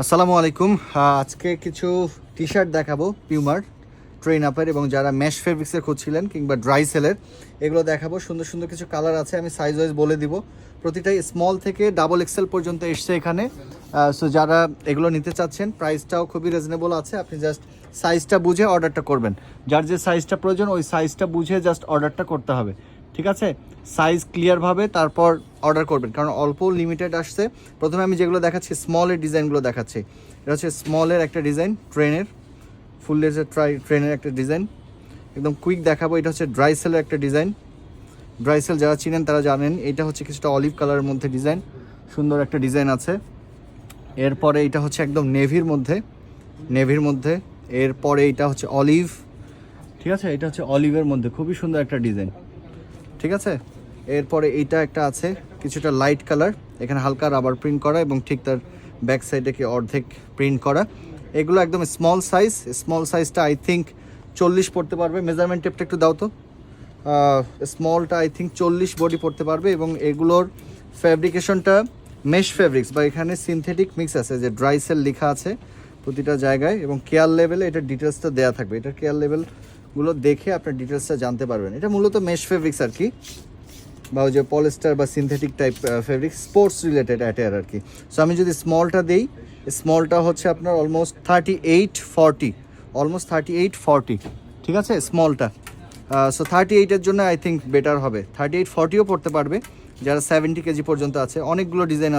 আসসালামু আলাইকুম। আজকে কিছু টি শার্ট দেখাবো পিউমার ট্রেন আপের, এবং যারা ম্যাশ ফেব্রিক্সের খুঁজছিলেন কিংবা ড্রাই সেলের, এগুলো দেখাবো। সুন্দর সুন্দর কিছু কালার আছে, আমি সাইজ ওয়াইজ বলে দিব। প্রতিটাই স্মল থেকে ডাবল এক্সেল পর্যন্ত এসছে এখানে। সো যারা এগুলো নিতে চাচ্ছেন, প্রাইসটাও খুবই রিজনেবল আছে। আপনি জাস্ট সাইজটা বুঝে অর্ডারটা করবেন। যার যে সাইজটা প্রয়োজন ওই সাইজটা বুঝে জাস্ট অর্ডারটা করতে হবে, ঠিক আছে? সাইজ ক্লিয়ারভাবে তারপর অর্ডার করবেন, কারণ অল্প লিমিটেড আসছে। প্রথমে আমি যেগুলো দেখাচ্ছি স্মলের ডিজাইনগুলো দেখাচ্ছি। এটা হচ্ছে স্মলের একটা ডিজাইন, ট্রেনের ফুল লেজের ট্রেনের একটা ডিজাইন, একদম কুইক দেখাবো। এটা হচ্ছে ড্রাই সেলের একটা ডিজাইন। ড্রাই সেল যারা চিনেন তারা জানেন। এটা হচ্ছে কিছুটা অলিভ কালারের মধ্যে ডিজাইন, সুন্দর একটা ডিজাইন আছে। এরপরে এটা হচ্ছে একদম নেভির মধ্যে। এরপরে এটা হচ্ছে অলিভ, ঠিক আছে? এটা হচ্ছে অলিভের মধ্যে, খুবই সুন্দর একটা ডিজাইন, ঠিক আছে? এরপরে এইটা একটা আছে কিছুটা লাইট কালার, এখানে হালকা রাবার প্রিন্ট করা এবং ঠিক তার ব্যাক সাইডে কি অর্ধেক প্রিন্ট করা। এগুলো একদম স্মল সাইজটা আই থিঙ্ক 40 পড়তে পারবে। মেজারমেন্ট টেপটা একটু দাও তো। স্মলটা আই থিঙ্ক 40 বডি পড়তে পারবে, এবং এগুলোর ফ্যাব্রিকেশনটা মেশ ফেব্রিক্স বা এখানে সিনথেটিক মিক্স আছে, যে ড্রাই সেল লেখা আছে প্রতিটা জায়গায়, এবং কেয়ার লেভেলে এটার ডিটেলসটা দেওয়া থাকবে। এটার কেয়ার লেভেলগুলো দেখে আপনার ডিটেলসটা জানতে পারবেন। এটা মূলত মেশ ফেব্রিক্স আর কি, বা ওই যে পলিস্টার বা synthetic type fabric, sports related attire আর কি। সো আমি যদি স্মলটা দিই, স্মলটা হচ্ছে আপনার অলমোস্ট 38-40, ঠিক আছে স্মলটা? সো 38-এর জন্য আই থিঙ্ক বেটার হবে। 38-40ও পড়তে পারবে যারা 70 কেজি পর্যন্ত আছে। অনেকগুলো ডিজাইন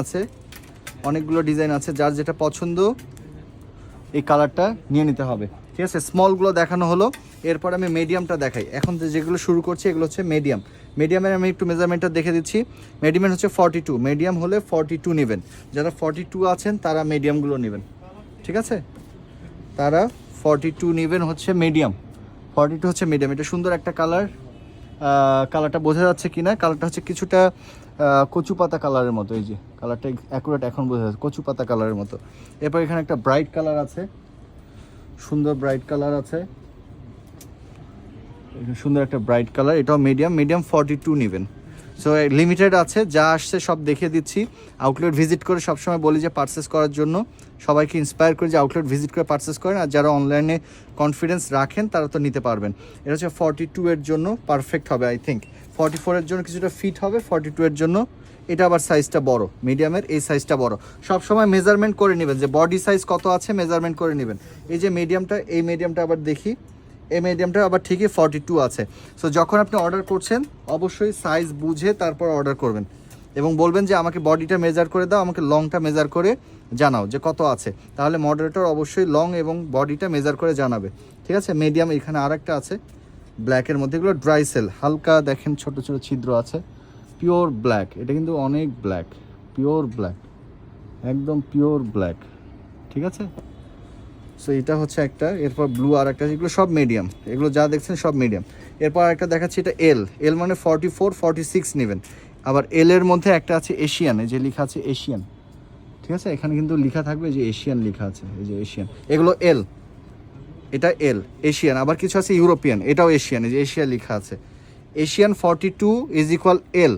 আছে, যার যেটা পছন্দ এই কালারটা নিয়ে নিতে হবে, ঠিক আছে? স্মলগুলো দেখানো হলো। এরপর আমি মিডিয়ামটা দেখাই। এখন যেগুলো শুরু করছি এগুলো হচ্ছে মিডিয়ামের আমি একটু মেজারমেন্টটা দেখে দিচ্ছি। মিডিয়াম হচ্ছে 42, মিডিয়াম হলে 42 নেবেন। যারা 42 আছেন তারা মিডিয়ামগুলো নেবেন, ঠিক আছে? তারা 42 নেবেন, হচ্ছে মিডিয়াম। 42 হচ্ছে মিডিয়াম। এটা সুন্দর একটা কালারটা বোঝা যাচ্ছে কিনা? কালারটা হচ্ছে কিছুটা কচু পাতা কালারের মতো। এই যে কালারটা অ্যাকুরেট এখন বোঝা যাচ্ছে, কচু পাতা কালারের মতো। এরপর এখানে একটা ব্রাইট কালার আছে, সুন্দর ব্রাইট কালার আছে, সুন্দর একটা ব্রাইট কালার। এটাও মিডিয়াম 42 নেবেন। সো লিমিটেড আছে, যা আসছে সব দেখিয়ে দিচ্ছি। আউটলেট ভিজিট করে সবসময় বলি যে পারচেস করার জন্য, সবাইকে ইন্সপায়ার করে যে আউটলেট ভিজিট করে পারচেস করেন। আর যারা অনলাইনে কনফিডেন্স রাখেন তারা তো নিতে পারবেন। এটা হচ্ছে 42 এর জন্য পারফেক্ট হবে আই থিঙ্ক। 44 এর জন্য কিছুটা ফিট হবে, 42 এর জন্য এটা আবার সাইজটা বড়। মিডিয়ামের এই সাইজটা বড়। সবসময় মেজারমেন্ট করে নেবেন, যে বডি সাইজ কত আছে মেজারমেন্ট করে নেবেন। এই যে এই মিডিয়ামটা আবার দেখি, এই মিডিয়ামটা আবার ঠিকই 42 আছে। সো যখন আপনি অর্ডার করছেন অবশ্যই সাইজ বুঝে তারপর অর্ডার করবেন, এবং বলবেন যে আমাকে বডিটা মেজার করে দাও, আমাকে লংটা মেজার করে জানাও যে কত আছে। তাহলে মডারেটর অবশ্যই লং এবং বডিটা মেজার করে জানাবে, ঠিক আছে? মিডিয়াম এখানে আর একটা আছে ব্ল্যাকের মধ্যে, এগুলো ড্রাই সেল। হালকা দেখেন ছোট ছোট ছিদ্র আছে, পিওর ব্ল্যাক। এটা কিন্তু অনেক ব্ল্যাক, পিওর ব্ল্যাক, একদম পিওর ব্ল্যাক, ঠিক আছে? সো এটা হচ্ছে একটা। এরপর ব্লু আর একটা, এগুলো সব মিডিয়াম, এগুলো যা দেখছেন সব মিডিয়াম। এরপর একটা দেখাচ্ছি, এটা এল মানে 44-46 নেবেন। আবার এর মধ্যে একটা আছে এশিয়ান, এই যে লেখা আছে এশিয়ান, ঠিক আছে? এখানে কিন্তু লেখা থাকবে যে এশিয়ান লেখা আছে, এই যে এশিয়ান। এগুলো এটা এশিয়ান। আবার কিছু আছে ইউরোপিয়ান, এটাও এশিয়ান, এই যে এশিয়া লেখা আছে। Asian 42 is equal L.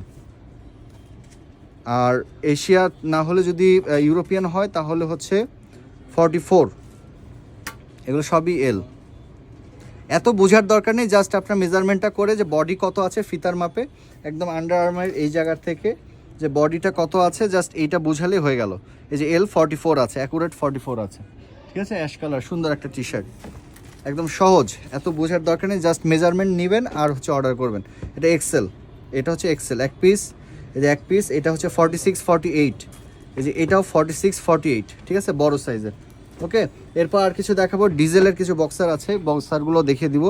আর এশিয়া না হলে যদি ইউরোপিয়ান হয় তাহলে হচ্ছে 44। এগুলো সবই এল। এত বোঝার দরকার নেই, জাস্ট আপনার মেজারমেন্টটা করে যে বডি কত আছে ফিতার মাপে, একদম আন্ডার আর্মের এই জায়গার থেকে যে বডিটা কত আছে জাস্ট এইটা বুঝালেই হয়ে গেল। এই যে এল 44 আছে, অ্যাকুরেট 44 আছে, ঠিক আছে? অ্যাশ কালার, সুন্দর একটা টি শার্ট, একদম সহজ। এত বোঝার দরকার নেই, জাস্ট মেজারমেন্ট নেবেন আর হচ্ছে অর্ডার করবেন। এটা এক্সেল, এটা হচ্ছে এক্সেল এক পিস। এই যে এক পিস, এটা হচ্ছে 46-48, এই যে এটাও 46-48, ঠিক আছে? বড় সাইজের। ওকে, এরপর আর কিছু দেখাবো। ডিজেলের কিছু বক্সার আছে, বক্সারগুলো দেখিয়ে দিব।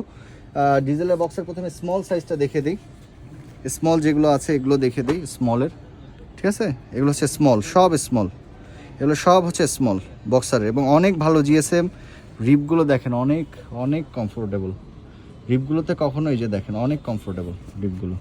ডিজেলের বক্সার প্রথমে স্মল সাইজটা দেখে দিই। স্মল যেগুলো আছে এগুলো দেখে দিই স্মলের, ঠিক আছে? এগুলো হচ্ছে স্মল, সব স্মল, এগুলো সব হচ্ছে স্মল বক্সারের, এবং অনেক ভালো জিএসএম। রিপগুলো দেখেন, অনেক অনেক কমফোর্টেবল রিপগুলোতে, কখনো এই যে দেখেন অনেক কমফোর্টেবল রিপগুলো।